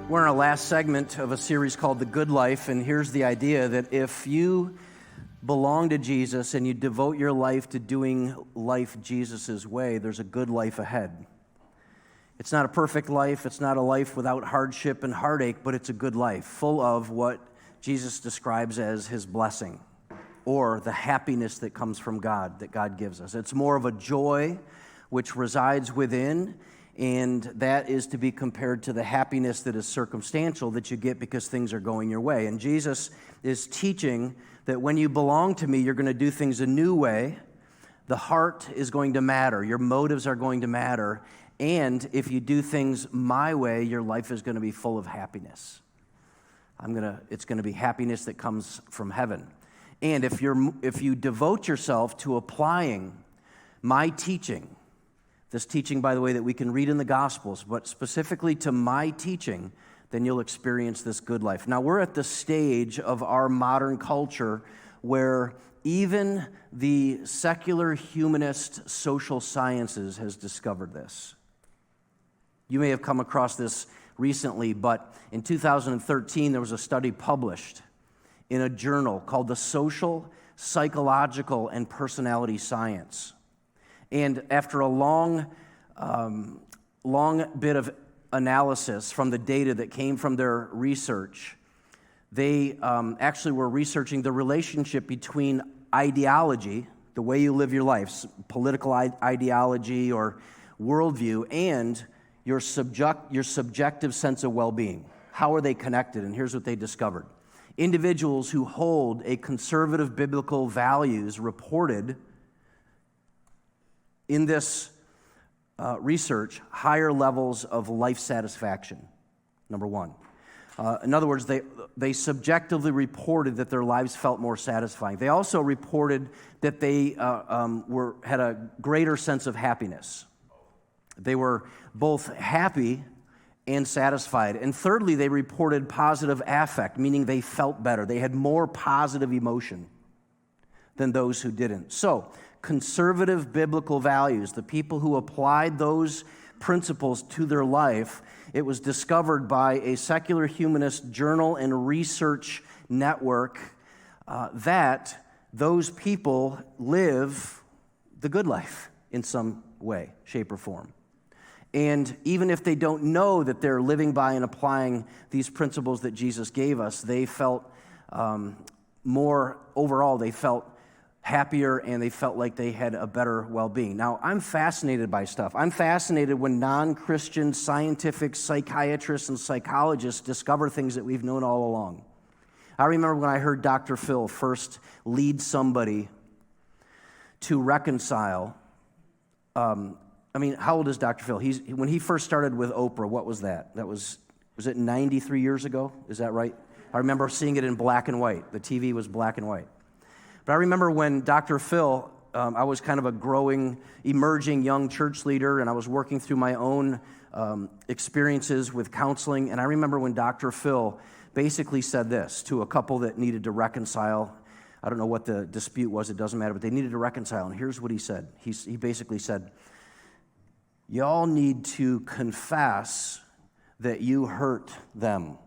We're in our last segment of a series called The Good Life, and here's the idea that if you belong to Jesus and you devote your life to doing life Jesus' way, there's a good life ahead. It's not a perfect life, it's not a life without hardship and heartache, but it's a good life, full of what Jesus describes as his blessing, or the happiness that comes from God, that God gives us. It's more of a joy which resides within, and that is to be compared to the happiness that is circumstantial that you get because things are going your way. And Jesus is teaching that when you belong to me, you're going to do things a new way. The heart is going to matter. Your motives are going to matter. And if you do things my way, your life is going to be full of happiness. It's going to be happiness that comes from heaven. And if you devote yourself to applying my teaching, this teaching, by the way, that we can read in the Gospels, but specifically to my teaching, then you'll experience this good life. Now, we're at the stage of our modern culture where even the secular humanist social sciences has discovered this. You may have come across this recently, but in 2013, there was a study published in a journal called the Social, Psychological, and Personality Science. And after a long bit of analysis from the data that came from their research, they actually were researching the relationship between ideology, the way you live your life, political ideology or worldview, and your subjective sense of well-being. How are they connected? And here's what they discovered. Individuals who hold a conservative biblical values reported in this research higher levels of life satisfaction, number one. In other words, they subjectively reported that their lives felt more satisfying. They also reported that they had a greater sense of happiness. They were both happy and satisfied. And thirdly, they reported positive affect, meaning they felt better. They had more positive emotion than those who didn't. So, conservative biblical values, the people who applied those principles to their life, it was discovered by a secular humanist journal and research network that those people live the good life in some way, shape, or form. And even if they don't know that they're living by and applying these principles that Jesus gave us, they felt they felt happier, and they felt like they had a better well-being. Now, I'm fascinated by stuff. I'm fascinated when non-Christian scientific psychiatrists and psychologists discover things that we've known all along. I remember when I heard Dr. Phil first lead somebody to reconcile. How old is Dr. Phil? When he first started with Oprah, what was that? Was it 93 years ago? Is that right? I remember seeing it in black and white. The TV was black and white. But I remember when Dr. Phil, I was kind of a growing, emerging young church leader, and I was working through my own experiences with counseling. And I remember when Dr. Phil basically said this to a couple that needed to reconcile. I don't know what the dispute was, it doesn't matter, but they needed to reconcile. And here's what he said. He basically said, y'all need to confess that you hurt them.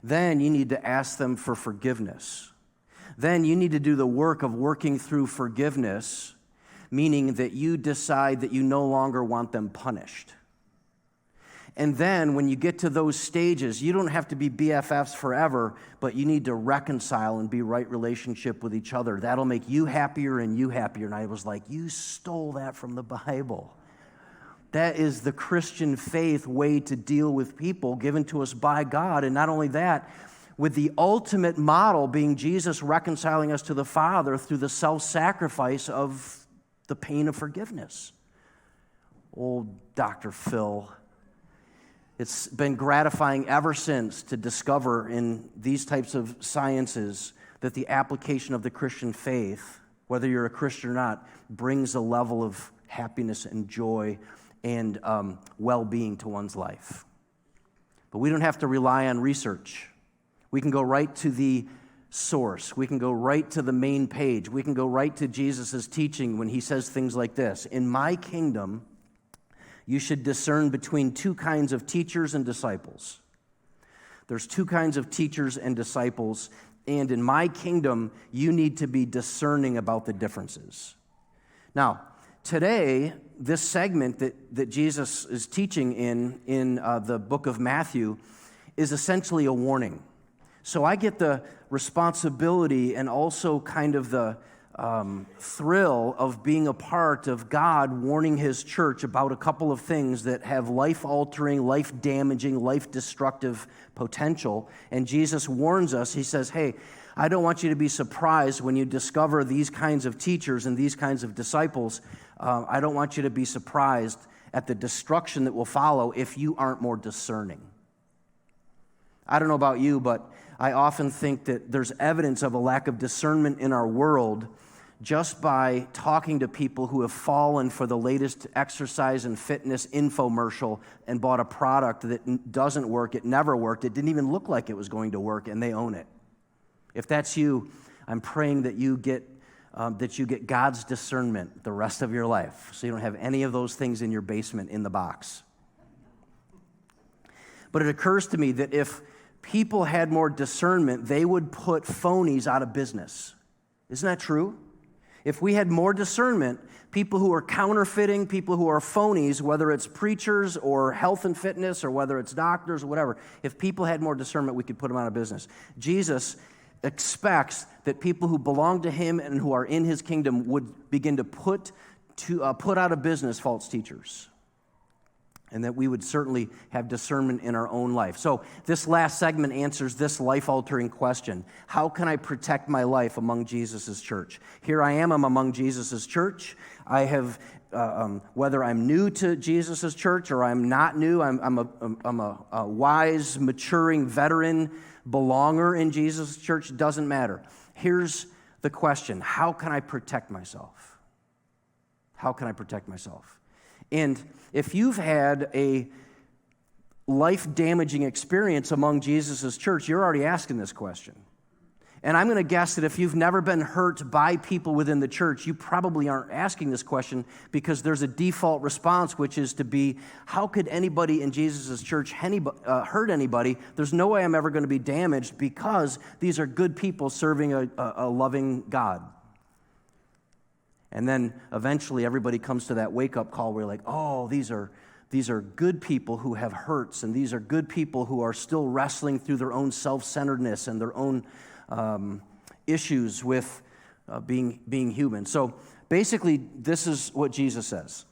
Then you need to ask them for forgiveness. Then you need to do the work of working through forgiveness, meaning that you decide that you no longer want them punished. And then when you get to those stages, you don't have to be BFFs forever, but you need to reconcile and be right relationship with each other. That'll make you happier and you happier. And I was like, you stole that from the Bible. That is the Christian faith way to deal with people given to us by God. And not only that, with the ultimate model being Jesus reconciling us to the Father through the self-sacrifice of the pain of forgiveness. Old Dr. Phil. It's been gratifying ever since to discover in these types of sciences that the application of the Christian faith, whether you're a Christian or not, brings a level of happiness and joy and well-being to one's life. But we don't have to rely on research. We can go right to the source. We can go right to the main page. We can go right to Jesus' teaching when he says things like this. In my kingdom, you should discern between two kinds of teachers and disciples. There's two kinds of teachers and disciples, and in my kingdom, you need to be discerning about the differences. Now, today, this segment that Jesus is teaching in the book of Matthew is essentially a warning. So I get the responsibility and also kind of the thrill of being a part of God warning his church about a couple of things that have life-altering, life-damaging, life-destructive potential. And Jesus warns us. He says, hey, I don't want you to be surprised when you discover these kinds of teachers and these kinds of disciples. I don't want you to be surprised at the destruction that will follow if you aren't more discerning. I don't know about you, but I often think that there's evidence of a lack of discernment in our world just by talking to people who have fallen for the latest exercise and fitness infomercial and bought a product that doesn't work, it never worked, it didn't even look like it was going to work, and they own it. If that's you, I'm praying that you get God's discernment the rest of your life, so you don't have any of those things in your basement in the box. But it occurs to me that if people had more discernment, they would put phonies out of business. Isn't that true? If we had more discernment, people who are counterfeiting, people who are phonies, whether it's preachers or health and fitness or whether it's doctors or whatever, if people had more discernment, we could put them out of business. Jesus expects that people who belong to him and who are in his kingdom would begin to put out of business false teachers, and that we would certainly have discernment in our own life. So this last segment answers this life-altering question. How can I protect my life among Jesus' church? Here I am, I'm among Jesus' church. I have, whether I'm new to Jesus' church or I'm not new, I'm a wise, maturing veteran belonger in Jesus' church, doesn't matter. Here's the question. How can I protect myself? How can I protect myself? And if you've had a life-damaging experience among Jesus' church, you're already asking this question. And I'm going to guess that if you've never been hurt by people within the church, you probably aren't asking this question because there's a default response, which is to be, how could anybody in Jesus' church hurt anybody? There's no way I'm ever going to be damaged because these are good people serving a loving God. And then eventually everybody comes to that wake-up call where you're like, oh, these are good people who have hurts, and these are good people who are still wrestling through their own self-centeredness and their own issues with being human. So basically, this is what Jesus says.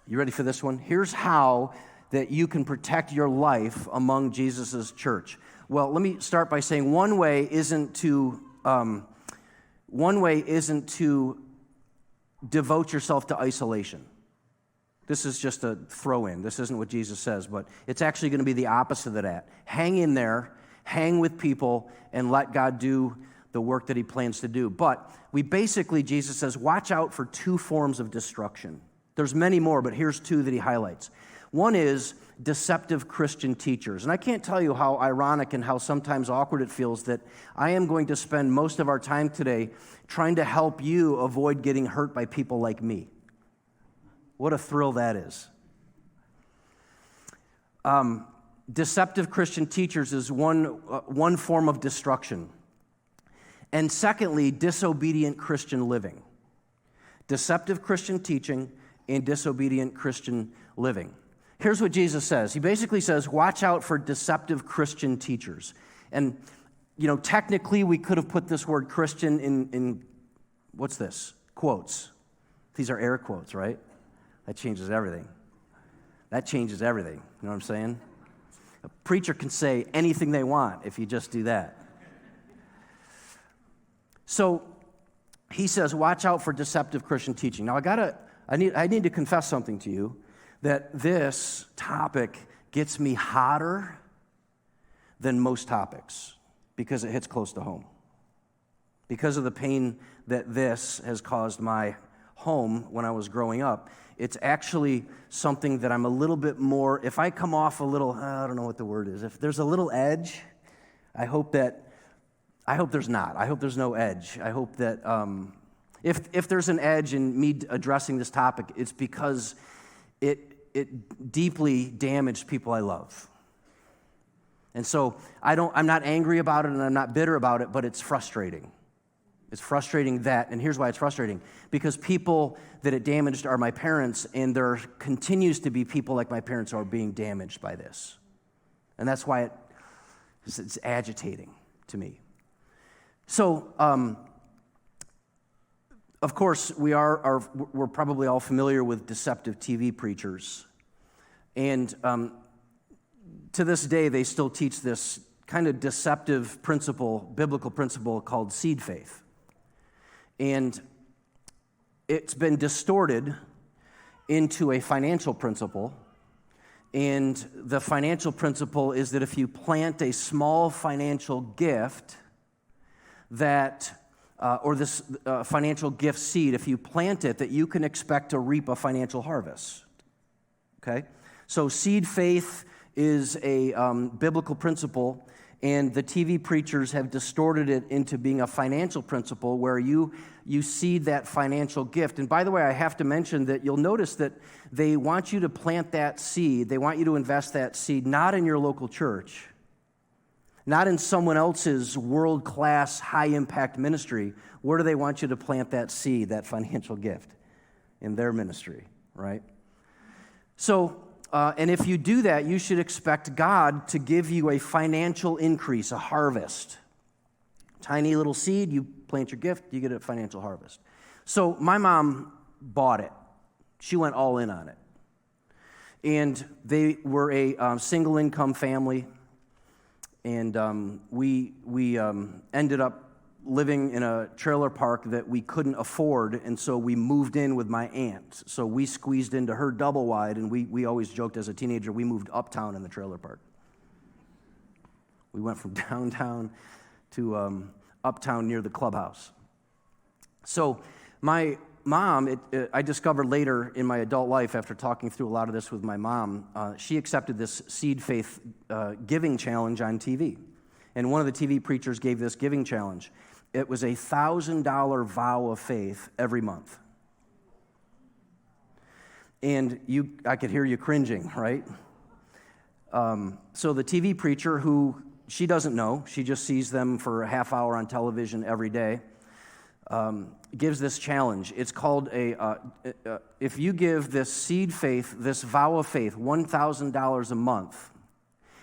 You ready for this one? Here's how that you can protect your life among Jesus' church. Well, let me start by saying one way isn't to devote yourself to isolation. This is just a throw-in. This isn't what Jesus says, but it's actually going to be the opposite of that. Hang in there, hang with people, and let God do the work that he plans to do. But Jesus says, watch out for two forms of destruction. There's many more, but here's two that he highlights. One is deceptive Christian teachers. And I can't tell you how ironic and how sometimes awkward it feels that I am going to spend most of our time today trying to help you avoid getting hurt by people like me. What a thrill that is. Deceptive Christian teachers is one form of destruction. And secondly, disobedient Christian living. Deceptive Christian teaching and disobedient Christian living. Here's what Jesus says. He basically says, watch out for deceptive Christian teachers. And, technically we could have put this word Christian in what's this? Quotes. These are air quotes, right? That changes everything. That changes everything. You know what I'm saying? A preacher can say anything they want if you just do that. So he says, watch out for deceptive Christian teaching. Now I need to confess something to you, that this topic gets me hotter than most topics because it hits close to home. Because of the pain that this has caused my home when I was growing up, it's actually something that I'm a little bit more, if I come off a little, I don't know what the word is, if there's a little edge, I hope there's not. I hope there's no edge. I hope that if there's an edge in me addressing this topic, it's because it deeply damaged people I love. And so I'm not angry about it and I'm not bitter about it, but it's frustrating. It's frustrating that, and here's why it's frustrating, because people that it damaged are my parents, and there continues to be people like my parents who are being damaged by this. And that's why it's agitating to me. So, of course, we're probably all familiar with deceptive TV preachers. And to this day, they still teach this kind of deceptive principle, biblical principle called seed faith. And it's been distorted into a financial principle. And the financial principle is that if you plant a small financial gift or this financial gift seed, if you plant it, that you can expect to reap a financial harvest. Okay? So seed faith is a biblical principle, and the TV preachers have distorted it into being a financial principle where you seed that financial gift. And by the way, I have to mention that you'll notice that they want you to plant that seed, they want you to invest that seed not in your local church, not in someone else's world-class, high-impact ministry. Where do they want you to plant that seed, that financial gift? In their ministry, right? So, and if you do that, you should expect God to give you a financial increase, a harvest. Tiny little seed, you plant your gift, you get a financial harvest. So my mom bought it. She went all in on it. And they were a single-income family, and we ended up living in a trailer park that we couldn't afford, and so we moved in with my aunt. So we squeezed into her double wide, and we always joked as a teenager, we moved uptown in the trailer park. We went from downtown to uptown near the clubhouse. So my mom, I discovered later in my adult life, after talking through a lot of this with my mom, she accepted this seed faith giving challenge on TV. And one of the TV preachers gave this giving challenge. It was a $1,000 vow of faith every month. And I could hear you cringing, right? So the TV preacher, who she doesn't know, she just sees them for a half hour on television every day, gives this challenge. It's called if you give this seed faith, this vow of faith, $1,000 a month,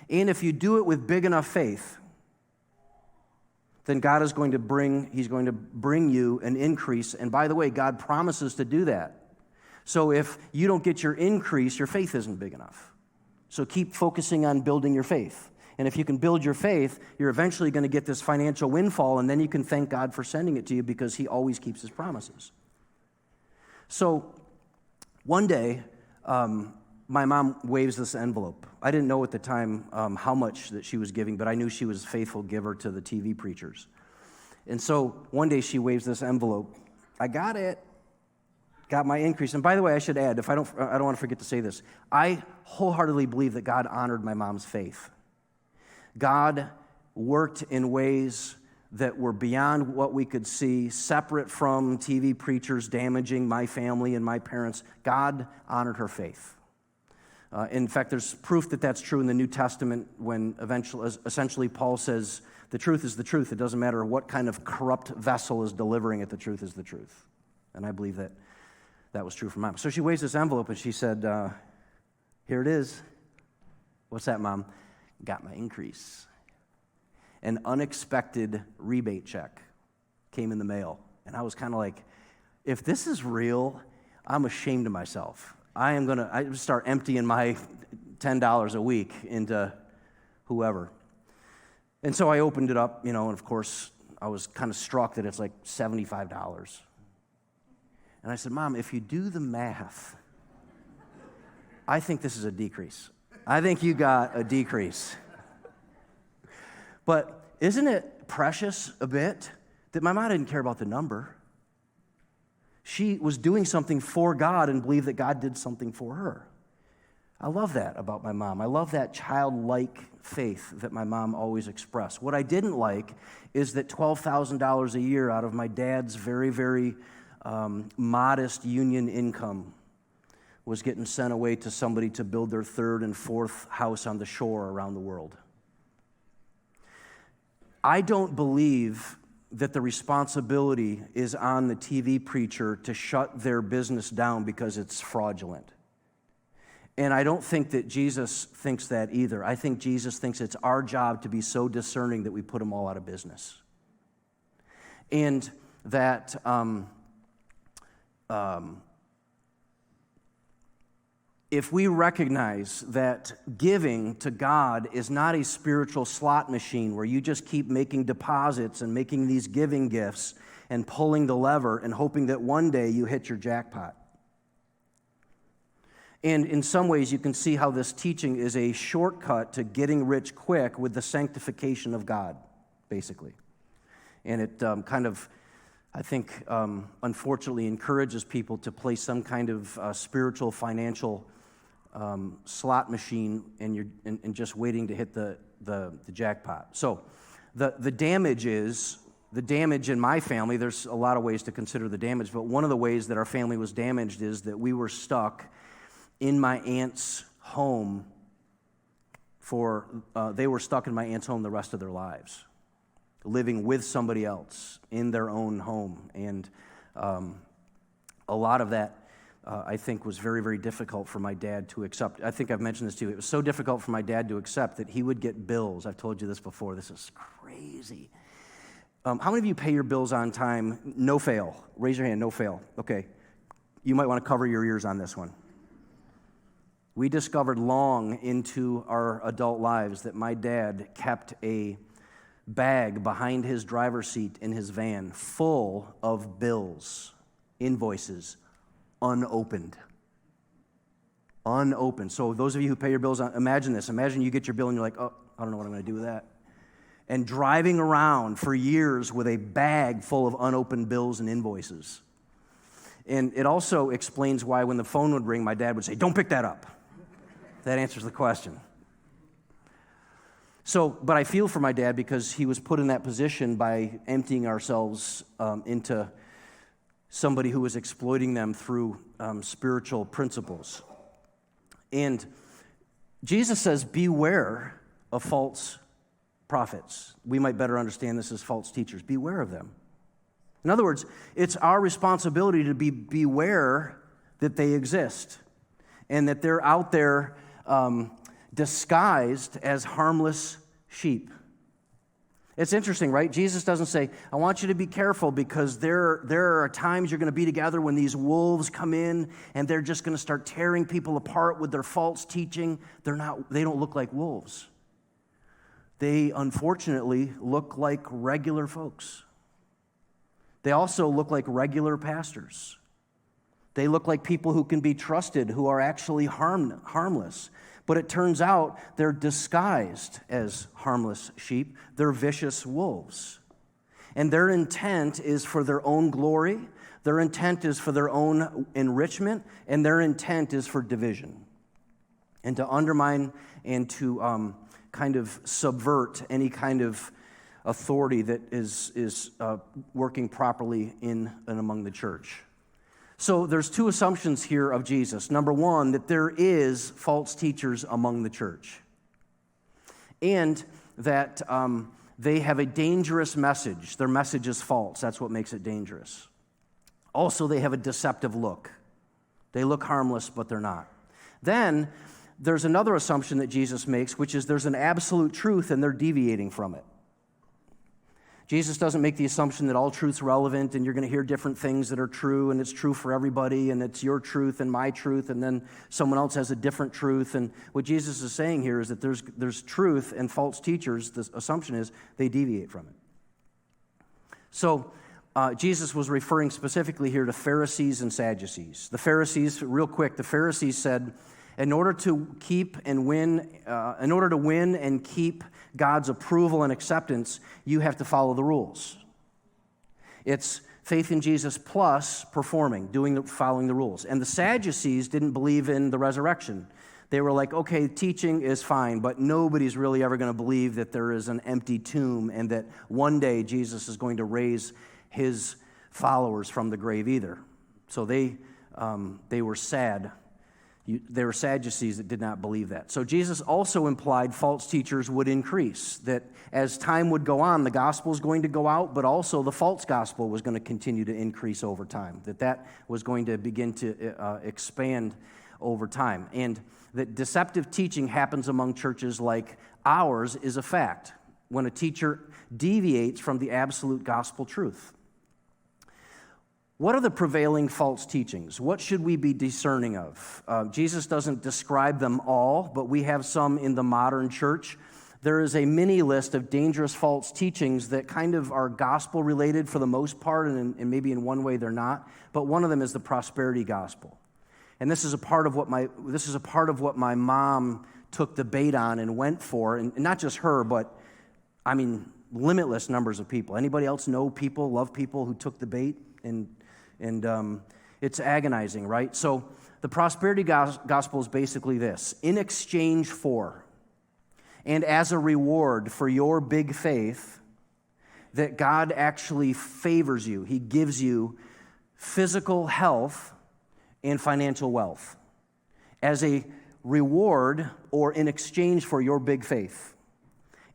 and if you do it with big enough faith, then God is going to bring you an increase. And by the way, God promises to do that. So if you don't get your increase, your faith isn't big enough. So keep focusing on building your faith. And if you can build your faith, you're eventually going to get this financial windfall, and then you can thank God for sending it to you because he always keeps his promises. So one day, my mom waves this envelope. I didn't know at the time how much that she was giving, but I knew she was a faithful giver to the TV preachers. And so one day she waves this envelope. I got it. Got my increase. And by the way, I should add, I don't want to forget to say this. I wholeheartedly believe that God honored my mom's faith. God worked in ways that were beyond what we could see, separate from TV preachers damaging my family and my parents. God honored her faith. In fact, there's proof that that's true in the New Testament when essentially Paul says, the truth is the truth. It doesn't matter what kind of corrupt vessel is delivering it, the truth is the truth. And I believe that was true for Mom. So she waves this envelope and she said, here it is. What's that, Mom? Got my increase. An unexpected rebate check came in the mail. And I was kind of like, if this is real, I'm ashamed of myself. I start emptying my $10 a week into whoever. And so I opened it up, and of course, I was kind of struck that it's like $75. And I said, Mom, if you do the math, I think this is a decrease. I think you got a decrease. But isn't it precious a bit that my mom didn't care about the number? She was doing something for God and believed that God did something for her. I love that about my mom. I love that childlike faith that my mom always expressed. What I didn't like is that $12,000 a year out of my dad's very, very modest union income was getting sent away to somebody to build their third and fourth house on the shore around the world. I don't believe that the responsibility is on the TV preacher to shut their business down because it's fraudulent. And I don't think that Jesus thinks that either. I think Jesus thinks it's our job to be so discerning that we put them all out of business. And that if we recognize that giving to God is not a spiritual slot machine where you just keep making deposits and making these giving gifts and pulling the lever and hoping that one day you hit your jackpot. And in some ways, you can see how this teaching is a shortcut to getting rich quick with the sanctification of God, basically. And it I think, unfortunately encourages people to play some kind of spiritual, financial slot machine and just waiting to hit the jackpot. So the damage in my family, there's a lot of ways to consider the damage, but one of the ways that our family was damaged is that we were stuck in my aunt's home they were stuck in my aunt's home the rest of their lives, living with somebody else in their own home. And a lot of that, I think, was very, very difficult for my dad to accept. I think I've mentioned this to you. It was so difficult for my dad to accept that he would get bills. I've told you this before. This is crazy. How many of you pay your bills on time? No fail. Raise your hand, no fail. Okay. You might want to cover your ears on this one. We discovered long into our adult lives that my dad kept a bag behind his driver's seat in his van full of bills, invoices, unopened. Unopened. So those of you who pay your bills, imagine this. Imagine you get your bill and you're like, oh, I don't know what I'm going to do with that. And driving around for years with a bag full of unopened bills and invoices. And it also explains why when the phone would ring, my dad would say, don't pick that up. That answers the question. So, but I feel for my dad because he was put in that position by emptying ourselves into somebody who was exploiting them through spiritual principles. And Jesus says, beware of false prophets. We might better understand this as false teachers. Beware of them. In other words, it's our responsibility to beware that they exist and that they're out there disguised as harmless sheep. It's interesting, right? Jesus doesn't say, I want you to be careful because there are times you're going to be together when these wolves come in and they're just going to start tearing people apart with their false teaching. They don't look like wolves. They unfortunately look like regular folks. They also look like regular pastors. They look like people who can be trusted, who are actually harmless. But it turns out they're disguised as harmless sheep. They're vicious wolves. And their intent is for their own glory. Their intent is for their own enrichment. And their intent is for division. And to undermine and to kind of subvert any kind of authority that is working properly in and among the church. So there's two assumptions here of Jesus. Number one, that there is false teachers among the church. And that they have a dangerous message. Their message is false. That's what makes it dangerous. Also, they have a deceptive look. They look harmless, but they're not. Then there's another assumption that Jesus makes, which is there's an absolute truth and they're deviating from it. Jesus doesn't make the assumption that all truth's relevant and you're going to hear different things that are true and it's true for everybody and it's your truth and my truth and then someone else has a different truth. And what Jesus is saying here is that there's truth and false teachers. The assumption is they deviate from it. So Jesus was referring specifically here to Pharisees and Sadducees. The Pharisees, real quick, the Pharisees said, in order to win and keep God's approval and acceptance, you have to follow the rules. It's faith in Jesus plus performing, following the rules. And the Sadducees didn't believe in the resurrection. They were like, okay, teaching is fine, but nobody's really ever going to believe that there is an empty tomb and that one day Jesus is going to raise his followers from the grave either. So they were sad. There were Sadducees that did not believe that. So Jesus also implied false teachers would increase, that as time would go on, the gospel is going to go out, but also the false gospel was going to continue to increase over time, that was going to begin to expand over time. And that deceptive teaching happens among churches like ours is a fact, when a teacher deviates from the absolute gospel truth. What are the prevailing false teachings? What should we be discerning of? Jesus doesn't describe them all, but we have some in the modern church. There is a mini list of dangerous false teachings that kind of are gospel-related for the most part, and maybe in one way they're not. But one of them is the prosperity gospel, and this is a part of what my mom took the bait on and went for, and not just her, but I mean limitless numbers of people. Anybody else know people, love people who took the bait? And it's agonizing, right? So the prosperity gospel is basically this: in exchange for and as a reward for your big faith, that God actually favors you. He gives you physical health and financial wealth as a reward or in exchange for your big faith.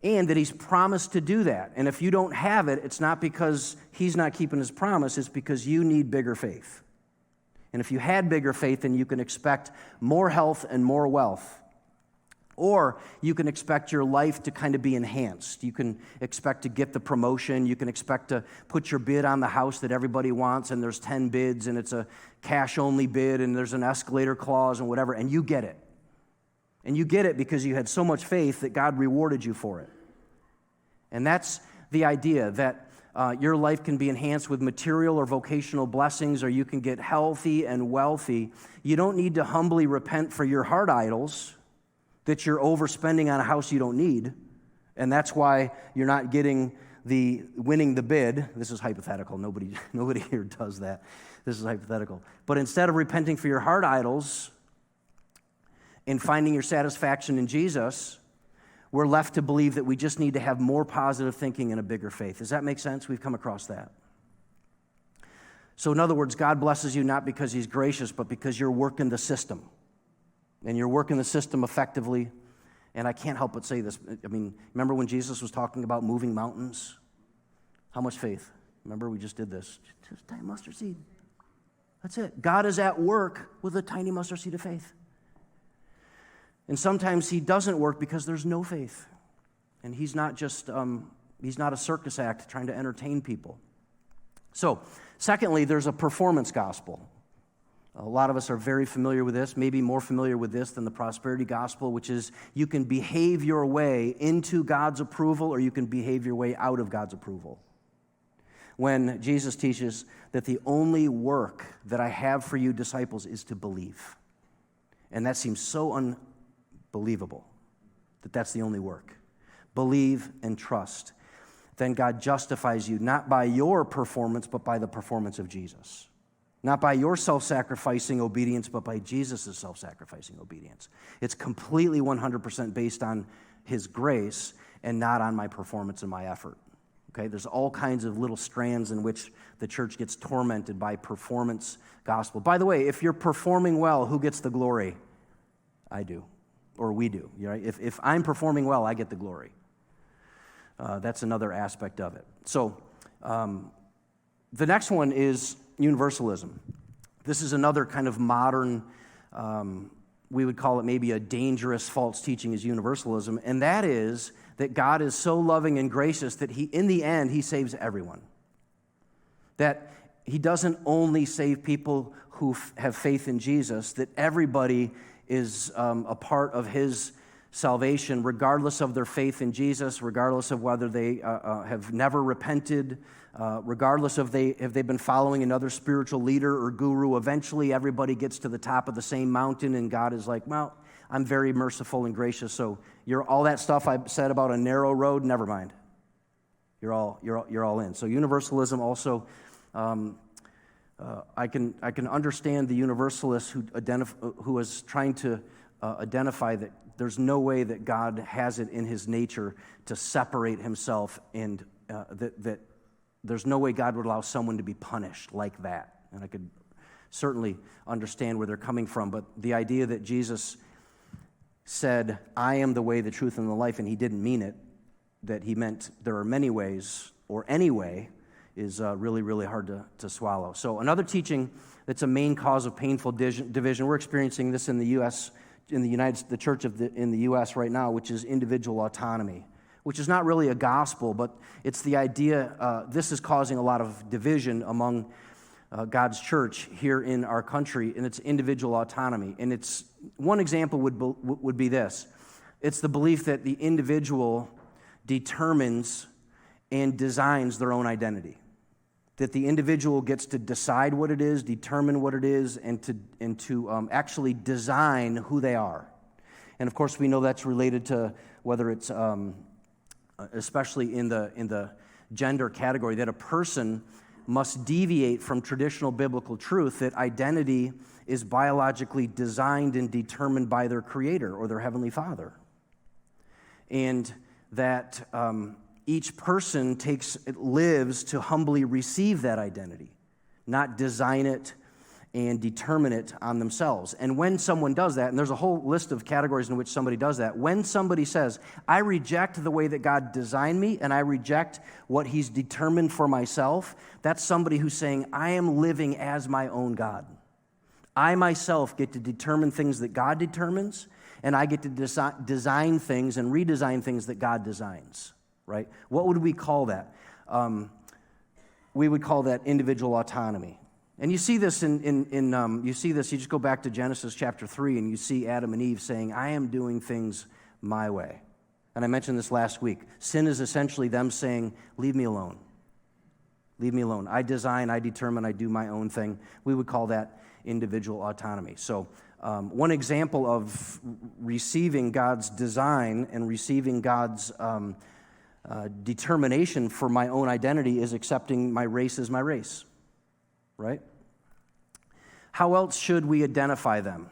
And that he's promised to do that. And if you don't have it, it's not because he's not keeping his promise, it's because you need bigger faith. And if you had bigger faith, then you can expect more health and more wealth. Or you can expect your life to kind of be enhanced. You can expect to get the promotion. You can expect to put your bid on the house that everybody wants, and there's 10 bids, and it's a cash-only bid, and there's an escalator clause and whatever, and you get it. And you get it because you had so much faith that God rewarded you for it. And that's the idea, that your life can be enhanced with material or vocational blessings, or you can get healthy and wealthy. You don't need to humbly repent for your heart idols, that you're overspending on a house you don't need, and that's why you're not winning the bid. This is hypothetical. Nobody here does that. This is hypothetical. But instead of repenting for your heart idols and finding your satisfaction in Jesus, we're left to believe that we just need to have more positive thinking and a bigger faith. Does that make sense? We've come across that. So in other words, God blesses you not because he's gracious, but because you're working the system. And you're working the system effectively. And I can't help but say this. I mean, remember when Jesus was talking about moving mountains? How much faith? Remember, we just did this. Just a tiny mustard seed. That's it. God is at work with a tiny mustard seed of faith. And sometimes he doesn't work because there's no faith. And he's not just, he's not a circus act trying to entertain people. So, secondly, there's a performance gospel. A lot of us are very familiar with this, maybe more familiar with this than the prosperity gospel, which is you can behave your way into God's approval or you can behave your way out of God's approval. When Jesus teaches that the only work that I have for you disciples is to believe. And that seems so unbelievable that that's the only work. Believe and trust. Then God justifies you not by your performance, but by the performance of Jesus. Not by your self-sacrificing obedience, but by Jesus' self-sacrificing obedience. It's completely 100% based on his grace and not on my performance and my effort. Okay, there's all kinds of little strands in which the church gets tormented by performance gospel. By the way, if you're performing well, who gets the glory? I do, or we do. Right? If I'm performing well, I get the glory. That's another aspect of it. So the next one is universalism. This is another kind of modern, we would call it maybe a dangerous false teaching is universalism, and that is that God is so loving and gracious that in the end, he saves everyone. That he doesn't only save people who have faith in Jesus, that everybody is a part of his salvation, regardless of their faith in Jesus, regardless of whether they have never repented, regardless of if they've been following another spiritual leader or guru. Eventually, everybody gets to the top of the same mountain, and God is like, well, I'm very merciful and gracious, so all that stuff I said about a narrow road, never mind. You're all in. So universalism also, I can understand the universalist who is trying to identify that there's no way that God has it in his nature to separate himself, and that there's no way God would allow someone to be punished like that. And I could certainly understand where they're coming from. But the idea that Jesus said, I am the way, the truth, and the life, and he didn't mean it, that he meant there are many ways or any way, is really, really hard to swallow. So another teaching that's a main cause of painful division, we're experiencing this in the U.S., the church in the U.S. right now, which is individual autonomy, which is not really a gospel, but it's the idea, this is causing a lot of division among God's church here in our country, and it's individual autonomy. And it's one example would be this. It's the belief that the individual determines and designs their own identity. That the individual gets to decide what it is, determine what it is, and to actually design who they are. And of course, we know that's related to whether it's, especially in the gender category, that a person must deviate from traditional biblical truth that identity is biologically designed and determined by their Creator or their Heavenly Father. And that each person lives to humbly receive that identity, not design it and determine it on themselves. And when someone does that, and there's a whole list of categories in which somebody does that, when somebody says, I reject the way that God designed me and I reject what he's determined for myself, that's somebody who's saying, I am living as my own God. I myself get to determine things that God determines, and I get to design things and redesign things that God designs, right? What would we call that? We would call that individual autonomy. And you see this you just go back to Genesis chapter 3, and you see Adam and Eve saying, I am doing things my way. And I mentioned this last week. Sin is essentially them saying, leave me alone. Leave me alone. I design, I determine, I do my own thing. We would call that individual autonomy. So one example of receiving God's design and receiving God's determination for my own identity is accepting my race as my race. Right? How else should we identify them?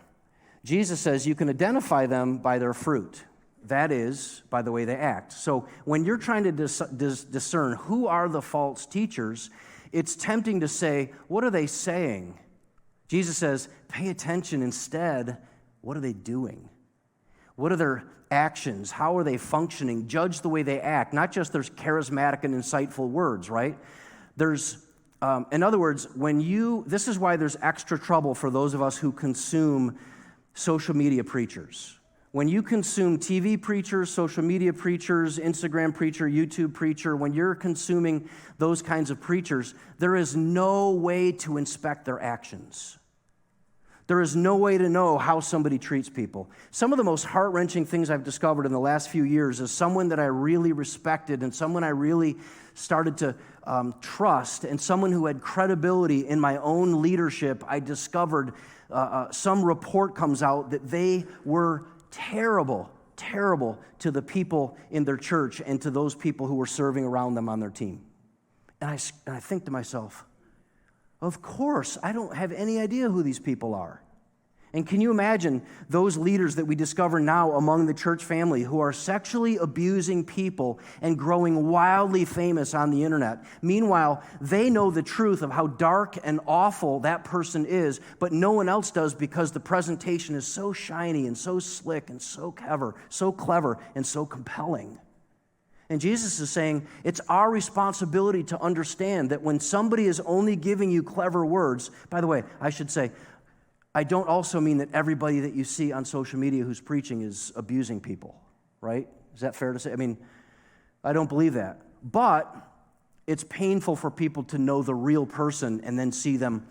Jesus says you can identify them by their fruit. That is, by the way they act. So when you're trying to discern who are the false teachers, it's tempting to say, what are they saying? Jesus says, pay attention instead. What are they doing? What are their actions? How are they functioning? Judge the way they act, not just their charismatic and insightful words, right? In other words, this is why there's extra trouble for those of us who consume social media preachers. When you consume TV preachers, social media preachers, Instagram preacher, YouTube preacher, when you're consuming those kinds of preachers, there is no way to inspect their actions. There is no way to know how somebody treats people. Some of the most heart-wrenching things I've discovered in the last few years is someone that I really respected and someone I really started to trust, and someone who had credibility in my own leadership. I discovered some report comes out that they were terrible to the people in their church and to those people who were serving around them on their team. And I think to myself, of course, I don't have any idea who these people are. And can you imagine those leaders that we discover now among the church family who are sexually abusing people and growing wildly famous on the internet? Meanwhile, they know the truth of how dark and awful that person is, but no one else does because the presentation is so shiny and so slick and so clever and so compelling. And Jesus is saying it's our responsibility to understand that when somebody is only giving you clever words, by the way, I should say, I don't also mean that everybody that you see on social media who's preaching is abusing people, right? Is that fair to say? I mean, I don't believe that. But it's painful for people to know the real person and then see them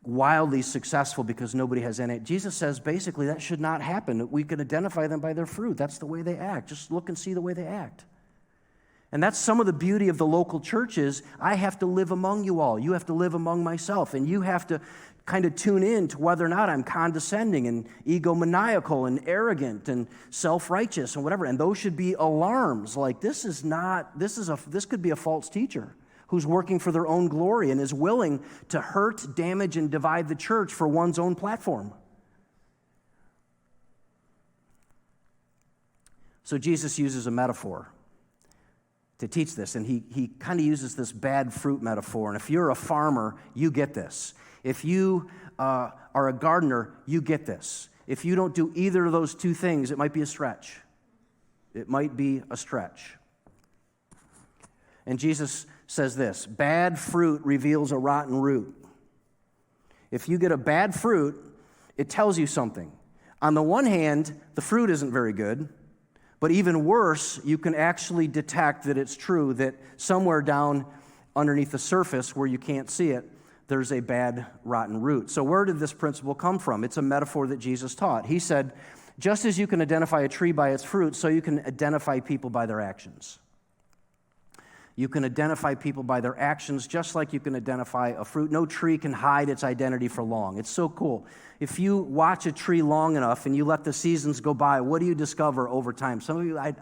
wildly successful because nobody has any. Jesus says basically that should not happen. We can identify them by their fruit. That's the way they act. Just look and see the way they act. And that's some of the beauty of the local churches. I have to live among you all. You have to live among myself. And you have to kind of tune in to whether or not I'm condescending and egomaniacal and arrogant and self-righteous and whatever. And those should be alarms. Like this could be a false teacher who's working for their own glory and is willing to hurt, damage, and divide the church for one's own platform. So Jesus uses a metaphor to teach this, and he kind of uses this bad fruit metaphor. And if you're a farmer, you get this. If you are a gardener, you get this. If you don't do either of those two things, it might be a stretch. It might be a stretch. And Jesus says this, bad fruit reveals a rotten root. If you get a bad fruit, it tells you something. On the one hand, the fruit isn't very good, but even worse, you can actually detect that it's true that somewhere down underneath the surface where you can't see it, there's a bad, rotten root. So where did this principle come from? It's a metaphor that Jesus taught. He said, just as you can identify a tree by its fruit, so you can identify people by their actions. You can identify people by their actions just like you can identify a fruit. No tree can hide its identity for long. It's so cool. If you watch a tree long enough and you let the seasons go by, what do you discover over time? Some of you, I'm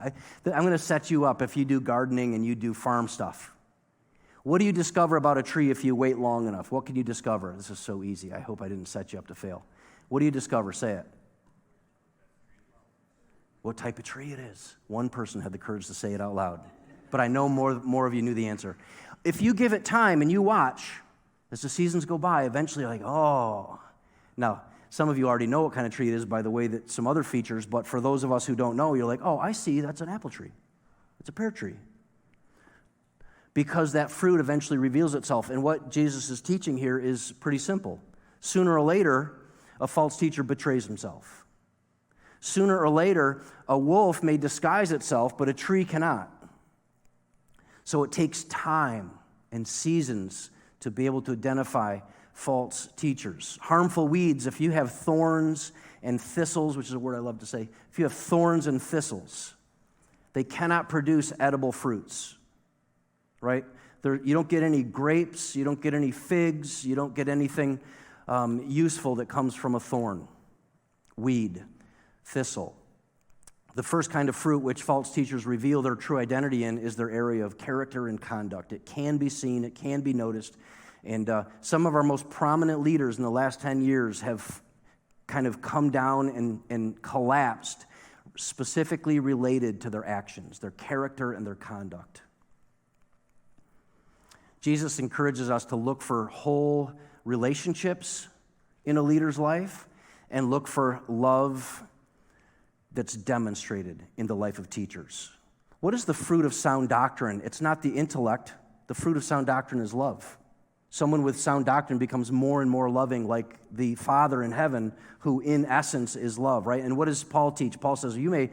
going to set you up if you do gardening and you do farm stuff. What do you discover about a tree if you wait long enough? What can you discover? This is so easy. I hope I didn't set you up to fail. What do you discover? Say it. What type of tree it is. One person had the courage to say it out loud. But I know more of you knew the answer. If you give it time and you watch, as the seasons go by, eventually you're like, oh. Now, some of you already know what kind of tree it is by the way that some other features, but for those of us who don't know, you're like, oh, I see, that's an apple tree. It's a pear tree. Because that fruit eventually reveals itself. And what Jesus is teaching here is pretty simple. Sooner or later, a false teacher betrays himself. Sooner or later, a wolf may disguise itself, but a tree cannot. So it takes time and seasons to be able to identify false teachers. Harmful weeds, if you have thorns and thistles, which is a word I love to say, if you have thorns and thistles, they cannot produce edible fruits, right? You don't get any grapes, you don't get any figs, you don't get anything useful that comes from a thorn, weed, thistle. The first kind of fruit which false teachers reveal their true identity in is their area of character and conduct. It can be seen, it can be noticed, and some of our most prominent leaders in the last 10 years have kind of come down and collapsed, specifically related to their actions, their character and their conduct. Jesus encourages us to look for whole relationships in a leader's life and look for love that's demonstrated in the life of teachers. What is the fruit of sound doctrine? It's not the intellect. The fruit of sound doctrine is love. Someone with sound doctrine becomes more and more loving like the Father in heaven, who in essence is love, right? And what does Paul teach? Paul says, you may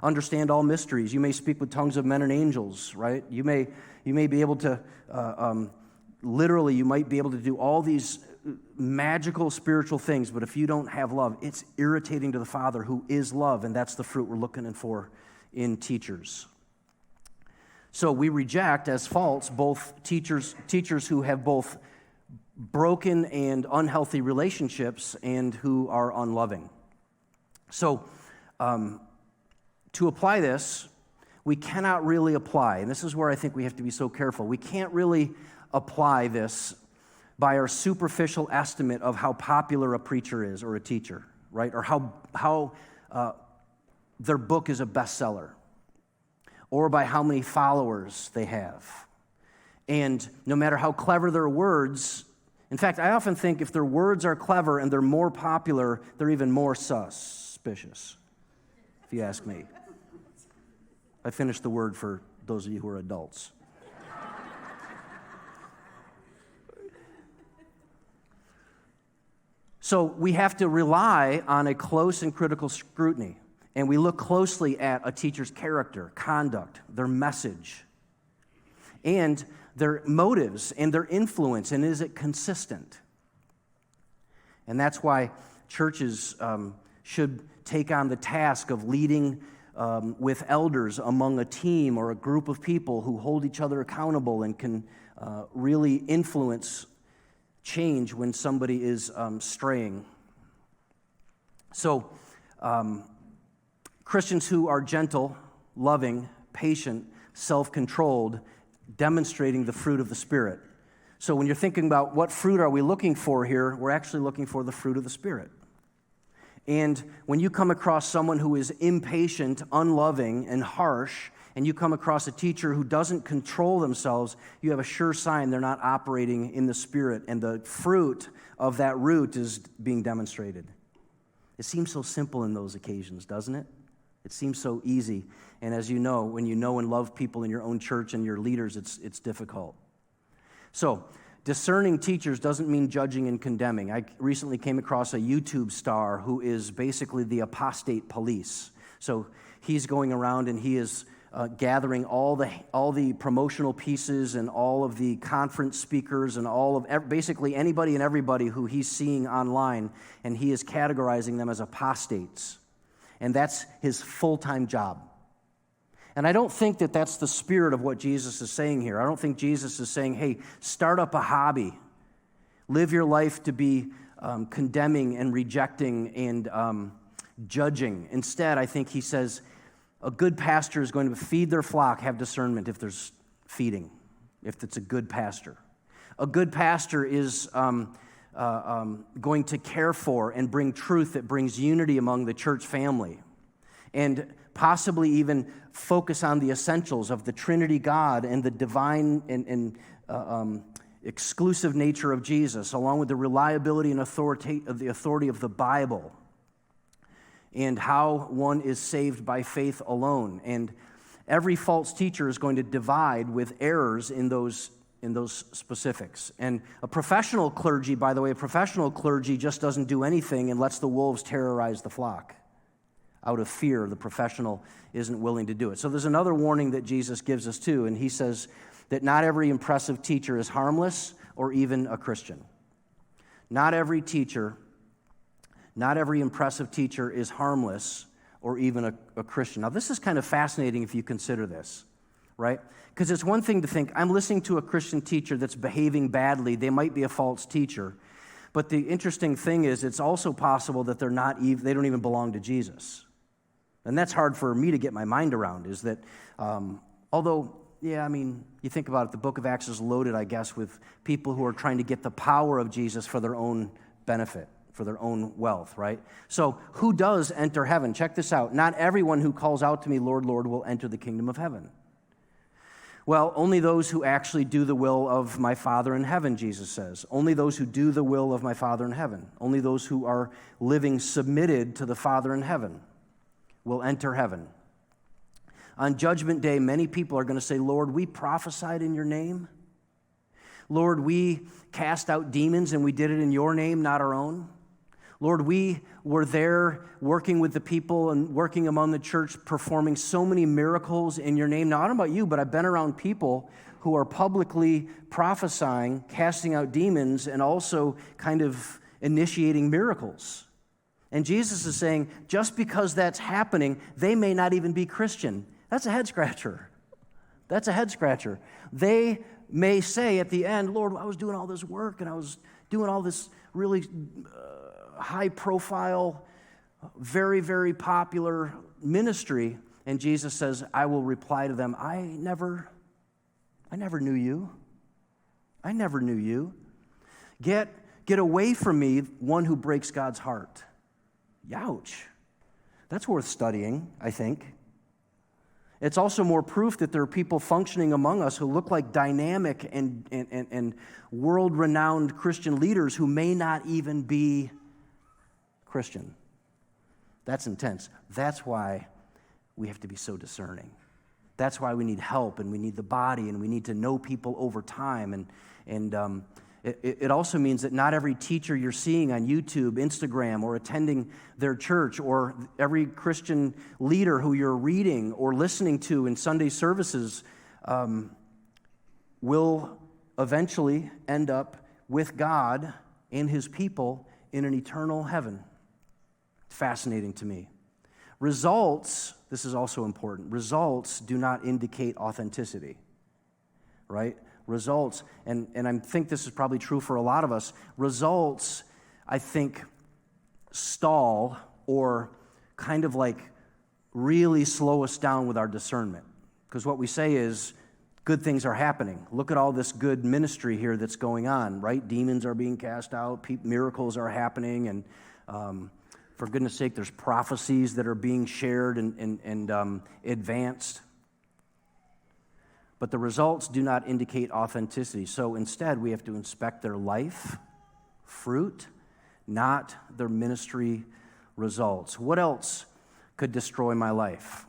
understand all mysteries. You may speak with tongues of men and angels, right? You may be able to, literally, you might be able to do all these magical spiritual things, but if you don't have love, it's irritating to the Father who is love, and that's the fruit we're looking for in teachers. So we reject as false both teachers who have both broken and unhealthy relationships and who are unloving. So to apply this, we cannot really apply, and this is where I think we have to be so careful, we can't really apply this by our superficial estimate of how popular a preacher is or a teacher, right? Or how their book is a bestseller, or by how many followers they have. And no matter how clever their words, in fact, I often think if their words are clever and they're more popular, they're even more suspicious, if you ask me. I finished the word for those of you who are adults. So we have to rely on a close and critical scrutiny, and we look closely at a teacher's character, conduct, their message, and their motives and their influence, and is it consistent? And that's why churches should take on the task of leading with elders among a team or a group of people who hold each other accountable and can really influence change when somebody is straying. So, Christians who are gentle, loving, patient, self-controlled, demonstrating the fruit of the Spirit. So when you're thinking about what fruit are we looking for here, we're actually looking for the fruit of the Spirit. And when you come across someone who is impatient, unloving, and harsh, and you come across a teacher who doesn't control themselves, you have a sure sign they're not operating in the Spirit, and the fruit of that root is being demonstrated. It seems so simple in those occasions, doesn't it? It seems so easy. And as you know, when you know and love people in your own church and your leaders, it's difficult. So, discerning teachers doesn't mean judging and condemning. I recently came across a YouTube star who is basically the apostate police. So he's going around and he is gathering all the promotional pieces and all of the conference speakers and all of basically anybody and everybody who he's seeing online, and he is categorizing them as apostates. And that's his full-time job. And I don't think that that's the spirit of what Jesus is saying here. I don't think Jesus is saying, hey, start up a hobby. Live your life to be condemning and rejecting and judging. Instead, I think he says a good pastor is going to feed their flock, have discernment if there's feeding, if it's a good pastor. A good pastor is going to care for and bring truth that brings unity among the church family, and possibly even focus on the essentials of the Trinity God and the divine and exclusive nature of Jesus, along with the reliability and authority of the Bible, and how one is saved by faith alone. And every false teacher is going to divide with errors in those specifics. And a professional clergy, by the way, just doesn't do anything and lets the wolves terrorize the flock. Out of fear, the professional isn't willing to do it. So there's another warning that Jesus gives us too, and he says that not every impressive teacher is harmless or even a Christian. Not every impressive teacher is harmless or even a Christian. Now, this is kind of fascinating if you consider this, right? Because it's one thing to think, I'm listening to a Christian teacher that's behaving badly. They might be a false teacher. But the interesting thing is it's also possible that they don't even belong to Jesus. And that's hard for me to get my mind around, is that you think about it, the book of Acts is loaded, I guess, with people who are trying to get the power of Jesus for their own benefit, for their own wealth, right? So who does enter heaven? Check this out. Not everyone who calls out to me, Lord, Lord, will enter the kingdom of heaven. Well, only those who actually do the will of my Father in heaven, Jesus says. Only those who do the will of my Father in heaven. Only those who are living submitted to the Father in heaven will enter heaven. On Judgment Day, many people are going to say, Lord, we prophesied in your name. Lord, we cast out demons and we did it in your name, not our own. Lord, we were there working with the people and working among the church, performing so many miracles in your name. Now, I don't know about you, but I've been around people who are publicly prophesying, casting out demons, and also kind of initiating miracles. And Jesus is saying, just because that's happening, they may not even be Christian. That's a head scratcher. That's a head scratcher. They may say at the end, Lord, I was doing all this work and I was doing all this really high profile, very, very popular ministry. And Jesus says, I will reply to them, I never knew you. I never knew you. Get away from me, one who breaks God's heart. Youch. That's worth studying, I think. It's also more proof that there are people functioning among us who look like dynamic and world-renowned Christian leaders who may not even be Christian. That's intense. That's why we have to be so discerning. That's why we need help, and we need the body, and we need to know people over time. And it also means that not every teacher you're seeing on YouTube, Instagram, or attending their church, or every Christian leader who you're reading or listening to in Sunday services will eventually end up with God and his people in an eternal heaven. Fascinating to me. Results, this is also important, results do not indicate authenticity, right? Results, and I think this is probably true for a lot of us, results, I think, stall or kind of like really slow us down with our discernment. Because what we say is, good things are happening. Look at all this good ministry here that's going on, right? Demons are being cast out, miracles are happening, and for goodness sake, there's prophecies that are being shared and advanced. but the results do not indicate authenticity. So instead, we have to inspect their life, fruit, not their ministry results. What else could destroy my life?